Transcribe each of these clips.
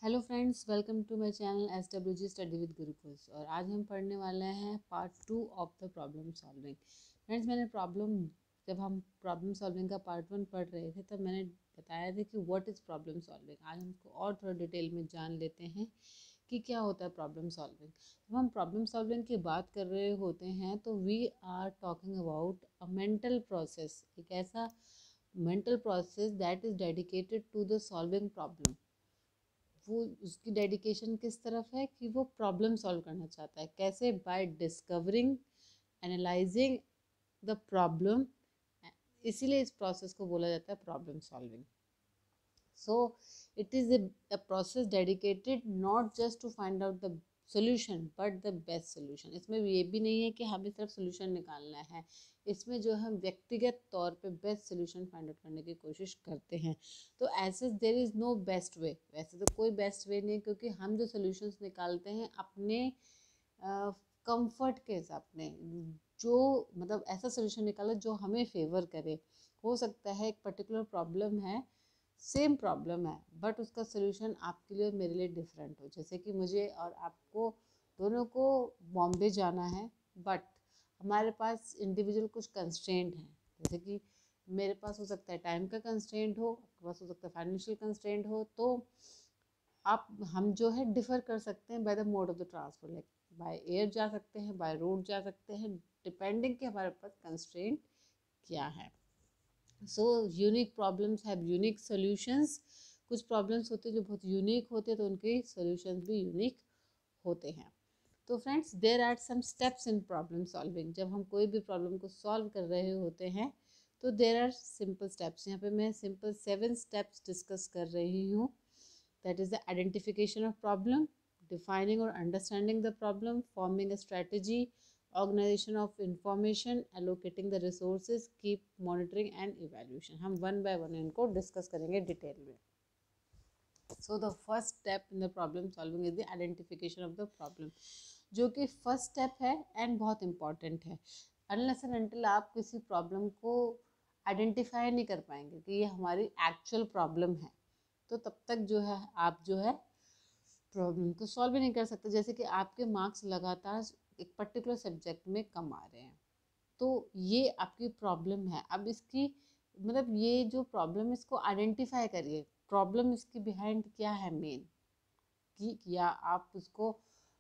Hello friends, welcome to my channel SWG study with Gurukuls. और आज हम पढ़ने वाले हैं part 2 of the problem solving. Friends, जब हम प्रॉब्लम सॉल्विंग का पार्ट 1 पढ़ रहे थे तब मैंने बताया था कि व्हाट इज़ प्रॉब्लम सॉल्विंग। आज हम इसको और थोड़ा डिटेल में जान लेते हैं कि क्या होता है प्रॉब्लम सॉल्विंग। जब हम प्रॉब्लम सॉल्विंग की बात कर रहे होते हैं तो we are talking about a mental process, एक ऐसा mental process that is dedicated to the solving problem. वो उसकी डेडिकेशन किस तरफ है कि वो प्रॉब्लम सॉल्व करना चाहता है। कैसे? By discovering, analysing the problem. इसीलिए इस प्रोसेस को बोला जाता है problem solving. So it is a process dedicated not just to find out the solution but the best solution। इसमें ये भी नहीं है कि हमें सिर्फ सोल्यूशन निकालना है, इसमें जो हम व्यक्तिगत तौर पे बेस्ट सोल्यूशन फाइंड आउट करने की कोशिश करते हैं। तो ऐसे there is no best way, वैसे तो कोई बेस्ट वे नहीं, क्योंकि हम जो सोल्यूशंस निकालते हैं अपने कंफर्ट के हिसाब में, जो मतलब ऐसा सोल्यूशन निकालो जो हमें फेवर करे। हो सकता है एक पर्टिकुलर प्रॉब्लम है, सेम प्रॉब्लम है, बट उसका सोल्यूशन आपके लिए और मेरे लिए डिफरेंट हो। जैसे कि मुझे और आपको दोनों को बॉम्बे जाना है, बट हमारे पास इंडिविजुअल कुछ कंस्ट्रेंट हैं। जैसे कि मेरे पास हो सकता है टाइम का कंस्ट्रेंट हो, आपके पास हो सकता है फाइनेंशियल कंस्ट्रेंट हो। तो आप हम जो है डिफ़र कर सकते हैं by the mode of the transport. Like by air जा सकते हैं, बाय रोड जा सकते हैं, डिपेंडिंग कि हमारे पास कंस्ट्रेंट क्या है। So unique problems have unique solutions. कुछ प्रॉब्लम्स होते हैं जो बहुत यूनिक होते हैं, तो उनके सॉल्यूशंस भी यूनिक होते हैं। तो friends, there are some steps in problem solving. जब हम कोई भी प्रॉब्लम को सॉल्व कर रहे होते हैं तो देयर आर सिंपल स्टेप्स। यहाँ पे मैं सिंपल 7 स्टेप्स डिस्कस कर रही हूँ। That is the identification of problem, defining और understanding the problem, forming a strategy, organization of information, allocating the resources, keep monitoring and evaluation। हम वन बाय वन इनको discuss करेंगे डिटेल में। So the first step in the problem solving is the identification of the problem, जो कि first step है and बहुत important है। Unless and until आप किसी प्रॉब्लम को आइडेंटिफाई नहीं कर पाएंगे कि ये हमारी एक्चुअल प्रॉब्लम है, तो तब तक जो है आप जो है प्रॉब्लम को सॉल्व ही नहीं कर सकते। जैसे कि आपके मार्क्स लगातार एक पर्टिकुलर सब्जेक्ट में कम आ रहे हैं, तो ये आपकी प्रॉब्लम है। अब इसकी मतलब ये जो प्रॉब्लम, इसको आइडेंटिफाई करिए। प्रॉब्लम इसकी बिहाइंड क्या है मेन, कि या आप उसको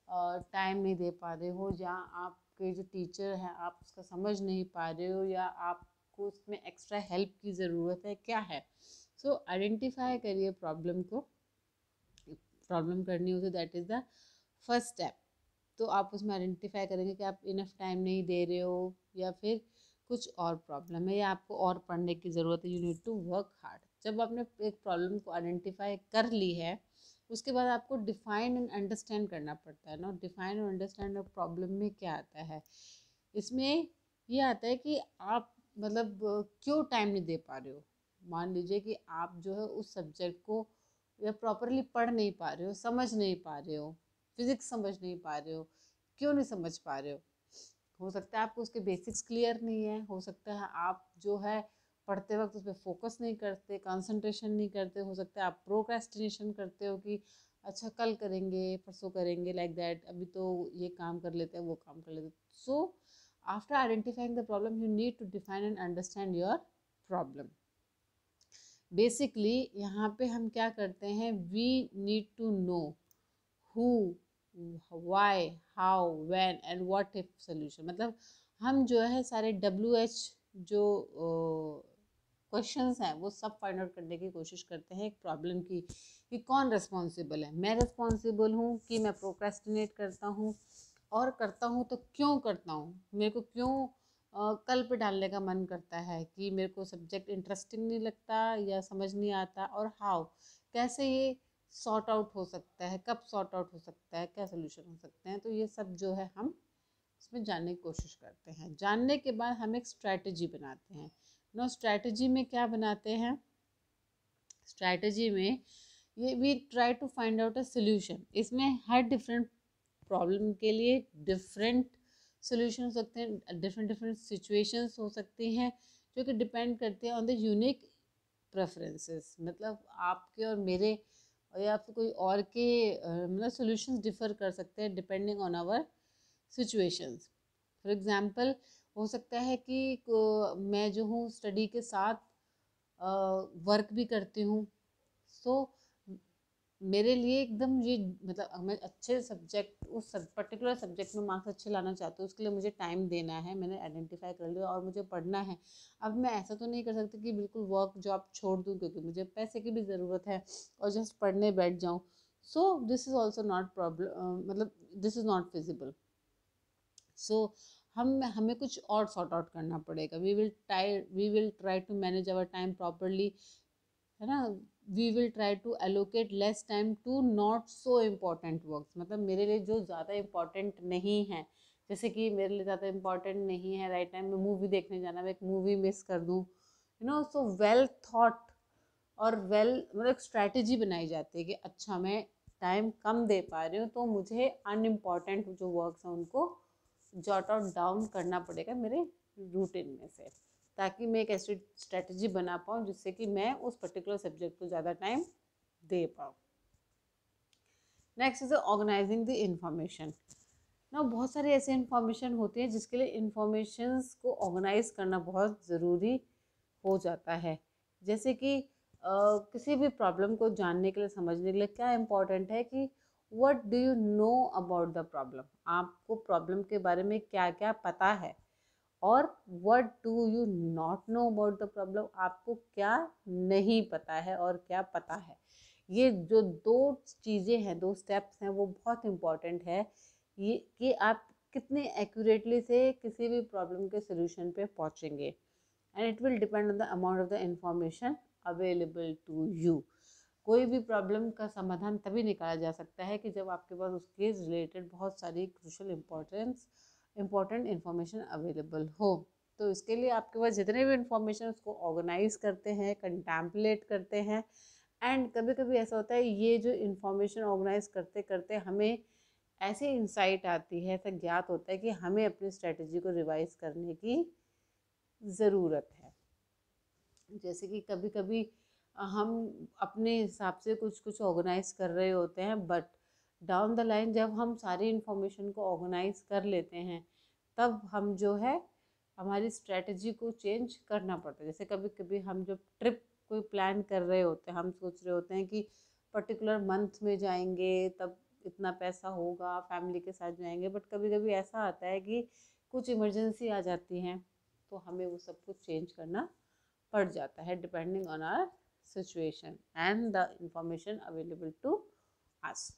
टाइम नहीं दे पा रहे हो, या आपके जो टीचर हैं आप उसका समझ नहीं पा रहे हो, या आपको उसमें एक्स्ट्रा हेल्प की ज़रूरत है, क्या है। सो आइडेंटिफाई करिए प्रॉब्लम को। प्रॉब्लम करनी हो तो that is the first step. तो आप उसमें आइडेंटिफाई करेंगे कि आप इनफ टाइम नहीं दे रहे हो, या फिर कुछ और प्रॉब्लम है, या आपको और पढ़ने की ज़रूरत है। You need to work hard. जब आपने एक प्रॉब्लम को आइडेंटिफाई कर ली है, उसके बाद आपको डिफाइन एंड अंडरस्टैंड करना पड़ता है ना। डिफाइन और अंडरस्टैंड ऑफ प्रॉब्लम में क्या आता है, इसमें ये आता है कि आप मतलब क्यों टाइम नहीं दे पा रहे हो। मान लीजिए कि आप जो है उस सब्जेक्ट को या प्रॉपरली पढ़ नहीं पा रहे हो, समझ नहीं पा रहे हो, फिजिक्स समझ नहीं पा रहे हो। क्यों नहीं समझ पा रहे हो सकता है आपको उसके बेसिक्स क्लियर नहीं है, हो सकता है आप जो है पढ़ते वक्त उस पर फोकस नहीं करते, कंसंट्रेशन नहीं करते, हो सकता है आप प्रोक्रेस्टिनेशन करते हो कि अच्छा कल करेंगे, परसों करेंगे, लाइक दैट, अभी तो ये काम कर लेते हैं, वो काम कर लेते हैं। So after identifying the problem, you need to define and understand your problem. Basically यहाँ पे हम क्या करते हैं, we need to know who, why, how, when and what if solution. मतलब हम जो है सारे WH जो क्वेश्चंस हैं वो सब फाइंड आउट करने की कोशिश करते हैं एक प्रॉब्लम की, कि कौन रिस्पॉन्सिबल है। मैं रिस्पॉन्सिबल हूँ कि मैं प्रोक्रेस्टिनेट करता हूँ, और करता हूँ तो क्यों करता हूँ, मेरे को क्यों कल पे डालने का मन करता है, कि मेरे को सब्जेक्ट इंटरेस्टिंग नहीं लगता या समझ नहीं आता, और हाउ, कैसे ये सॉर्ट आउट हो सकता है, कब सॉर्ट आउट हो सकता है, क्या सोल्यूशन हो सकते हैं। तो ये सब जो है हम इसमें जानने की कोशिश करते हैं। जानने के बाद हम एक स्ट्रैटेजी बनाते हैं। नो, स्ट्रैटेजी में क्या बनाते हैं, स्ट्रैटेजी में ये we try to find out a solution. इसमें हर डिफरेंट प्रॉब्लम के लिए डिफरेंट सोल्यूशन हो सकते हैं, डिफरेंट डिफरेंट सिचुएशंस हो सकती हैं, जो कि डिपेंड करते हैं ऑन द यूनिक प्रेफरेंसेस। मतलब आपके और मेरे और या फिर कोई और के मतलब सॉल्यूशंस डिफर कर सकते हैं depending on our situations. For example हो सकता है कि मैं जो हूँ स्टडी के साथ वर्क भी करती हूँ, सो मेरे लिए एकदम ये मतलब मैं अच्छे सब्जेक्ट उस पर्टिकुलर सब्जेक्ट में मार्क्स अच्छे लाना चाहती हूँ, उसके लिए मुझे टाइम देना है, मैंने आइडेंटिफाई कर लिया और मुझे पढ़ना है। अब मैं ऐसा तो नहीं कर सकती कि बिल्कुल वर्क जॉब छोड़ दूँ क्योंकि मुझे पैसे की भी ज़रूरत है और जस्ट पढ़ने बैठ जाऊँ। So this is also not problem, मतलब this is not feasible. So हमें कुछ और सॉर्ट आउट करना पड़ेगा। We will try to manage our time properly, है ना। We will try to allocate less time to not so important works, मतलब मेरे लिए जो ज़्यादा इम्पॉर्टेंट नहीं है, जैसे कि मेरे लिए ज़्यादा इम्पॉर्टेंट नहीं है राइट टाइम में मूवी देखने जाना, मैं एक मूवी मिस कर दूँ, you know. So well thought और वेल मतलब एक स्ट्रैटेजी बनाई जाती है कि अच्छा मैं टाइम कम दे पा रही हूँ तो मुझे अनइम्पॉर्टेंट जो वर्क्स हैं उनको जॉट आउट डाउन करना पड़ेगा मेरे रूटीन में से, ताकि मैं एक ऐसी स्ट्रेटजी बना पाऊँ जिससे कि मैं उस पर्टिकुलर सब्जेक्ट को ज़्यादा टाइम दे पाऊँ। Next is organising the information. ना बहुत सारी ऐसी इंफॉर्मेशन होती है जिसके लिए इंफॉर्मेशंस को ऑर्गेनाइज करना बहुत ज़रूरी हो जाता है। जैसे कि किसी भी प्रॉब्लम को जानने के लिए, समझने के लिए क्या इम्पोर्टेंट है कि what do you know about the problem, आपको प्रॉब्लम के बारे में क्या क्या पता है, और what do you not know about the problem, आपको क्या नहीं पता है और क्या पता है। ये जो दो चीज़ें हैं, दो स्टेप्स हैं, वो बहुत इम्पॉर्टेंट है ये कि आप कितने एक्यूरेटली से किसी भी प्रॉब्लम के सोल्यूशन पे पहुंचेंगे। And it will depend on the amount of the information available to you. कोई भी प्रॉब्लम का समाधान तभी निकाला जा सकता है कि जब आपके पास उसके रिलेटेड बहुत सारी क्रूशल इम्पोर्टेंट इंफॉर्मेशन अवेलेबल हो। तो इसके लिए आपके पास जितने भी इंफॉर्मेशन उसको ऑर्गेनाइज करते हैं, कंटेम्पलेट करते हैं। एंड कभी कभी ऐसा होता है ये जो इंफॉर्मेशन ऑर्गेनाइज करते करते हमें ऐसी इंसाइट आती है, ऐसा ज्ञात होता है कि हमें अपनी स्ट्रेटजी को रिवाइज करने की ज़रूरत है। जैसे कि कभी कभी हम अपने हिसाब से कुछ कुछ ऑर्गेनाइज कर रहे होते हैं, बट डाउन द लाइन जब हम सारी इंफॉर्मेशन को ऑर्गेनाइज कर लेते हैं तब हम जो है हमारी स्ट्रेटजी को चेंज करना पड़ता है। जैसे कभी कभी हम जब ट्रिप कोई प्लान कर रहे होते हैं, हम सोच रहे होते हैं कि पर्टिकुलर मंथ में जाएंगे तब इतना पैसा होगा, फैमिली के साथ जाएंगे, बट कभी कभी ऐसा आता है कि कुछ इमरजेंसी आ जाती है तो हमें वो सब कुछ चेंज करना पड़ जाता है depending on our situation and the information available to us.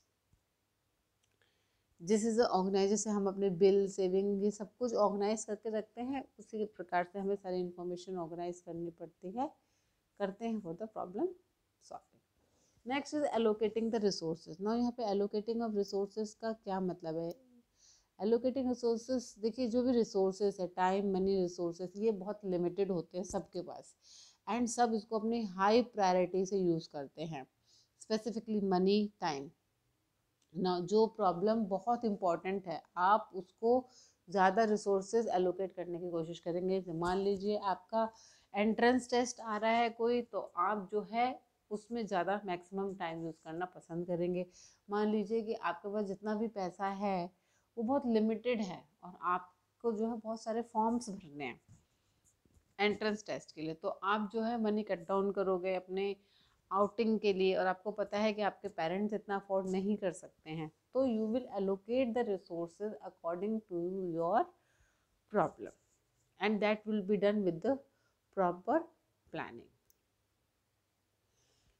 This is organise, जैसे हम अपने बिल सेविंग ये सब कुछ ऑर्गेनाइज करके रखते हैं, उसी प्रकार से हमें सारी इंफॉर्मेशन ऑर्गेनाइज करनी पड़ती है, करते हैं for the problem solving. Next is allocating the resources. Now यहाँ पे एलोकेटिंग ऑफ रिसोर्सेज का क्या मतलब है। एलोकेटिंग रिसोर्सेज, देखिए जो भी रिसोर्सेज है, टाइम मनी रिसोर्सेज, ये बहुत लिमिटेड होते हैं सबके पास, एंड सब इसको अपनी हाई प्रायोरिटी से यूज़ करते हैं, स्पेसिफिकली मनी टाइम ना। जो प्रॉब्लम बहुत इम्पॉर्टेंट है आप उसको ज़्यादा रिसोर्सेज एलोकेट करने की कोशिश करेंगे। मान लीजिए आपका एंट्रेंस टेस्ट आ रहा है कोई, तो आप जो है उसमें ज़्यादा मैक्सिमम टाइम यूज़ करना पसंद करेंगे। मान लीजिए कि आपके पास जितना भी पैसा है वो बहुत लिमिटेड है और आपको जो है बहुत सारे फॉर्म्स भरने हैं एंट्रेंस टेस्ट के लिए, तो आप जो है मनी कट डाउन करोगे अपने आउटिंग के लिए, और आपको पता है कि आपके पेरेंट्स इतना अफोर्ड नहीं कर सकते हैं, तो you will allocate the resources according to your problem and that will be done with the proper planning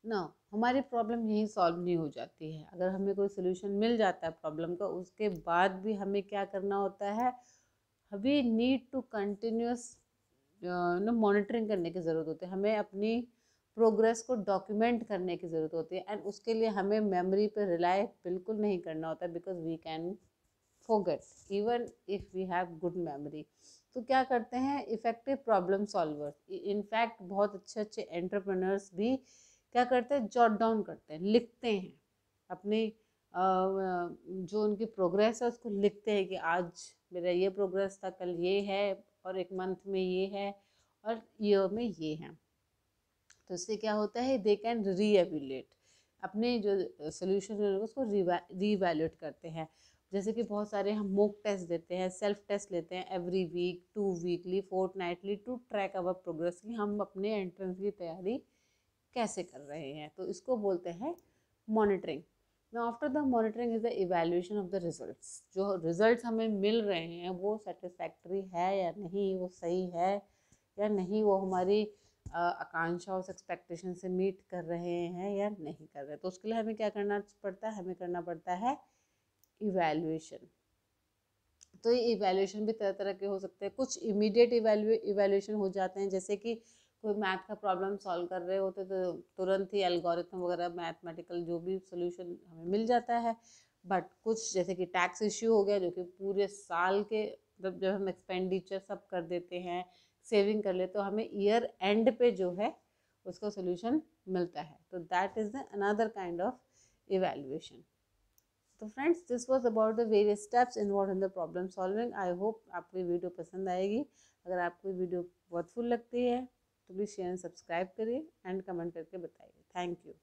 ना। हमारी प्रॉब्लम यहीं सॉल्व नहीं हो जाती है, अगर हमें कोई सोल्यूशन मिल जाता है प्रॉब्लम का, उसके बाद भी हमें क्या करना होता है, we need to continuous monitoring करने की ज़रूरत होती है, हमें अपनी प्रोग्रेस को डॉक्यूमेंट करने की ज़रूरत होती है। एंड उसके लिए हमें मेमोरी पर रिलाई बिल्कुल नहीं करना होता, because we can forget even if we have good memory. तो क्या करते हैं इफ़ेक्टिव प्रॉब्लम सॉल्वर्स, इनफैक्ट बहुत अच्छे अच्छे एंटरप्रेन्योर्स भी क्या करते हैं, जॉट डाउन करते हैं, लिखते हैं अपनी जो उनकी प्रोग्रेस है उसको लिखते हैं कि आज मेरा ये प्रोग्रेस था, कल ये है, और एक मंथ में ये है, और ईयर में ये है। तो इससे क्या होता है, दे कैन रीएवैल्यूएट। अपने जो सोल्यूशन है उसको रीवैल्यूएट करते हैं। जैसे कि बहुत सारे हम मॉक टेस्ट देते हैं, सेल्फ टेस्ट लेते हैं every week, 2 weekly, fortnightly, to track our progress कि हम अपने एंट्रेंस की तैयारी कैसे कर रहे हैं। तो इसको बोलते हैं monitoring. Now after the monitoring is the evaluation of the results. जो रिजल्ट्स हमें मिल रहे हैं वो सेटिस्फैक्ट्री है या नहीं, वो सही है या नहीं, वो हमारी आकांक्षा और एक्सपेक्टेशन से मीट कर रहे हैं या नहीं कर रहे। तो उसके लिए हमें क्या करना पड़ता है, हमें करना पड़ता है इवैल्यूएशन। तो ये इवैल्यूएशन भी तरह तरह के हो सकते हैं। कुछ इमीडिएट इवैल्यूएशन हो जाते हैं, जैसे कि कोई मैथ का प्रॉब्लम सॉल्व कर रहे होते तो तुरंत ही एल्गोरिथम वगैरह मैथमेटिकल जो भी सोल्यूशन हमें मिल जाता है। बट कुछ जैसे कि टैक्स इश्यू हो गया, जो कि पूरे साल के मतलब जब हम एक्सपेंडिचर सब कर देते हैं, सेविंग कर लेते, तो हमें ईयर एंड पे जो है उसका सोल्यूशन मिलता है। तो that is the another kind of evaluation. तो friends, this was about the various steps involve in the problem solving. I hope आपको ये वीडियो पसंद आएगी। अगर आपको ये वीडियो बहुत फुल लगती है तो प्लीज़ शेयर एंड सब्सक्राइब करिए एंड कमेंट करके बताइए। Thank you.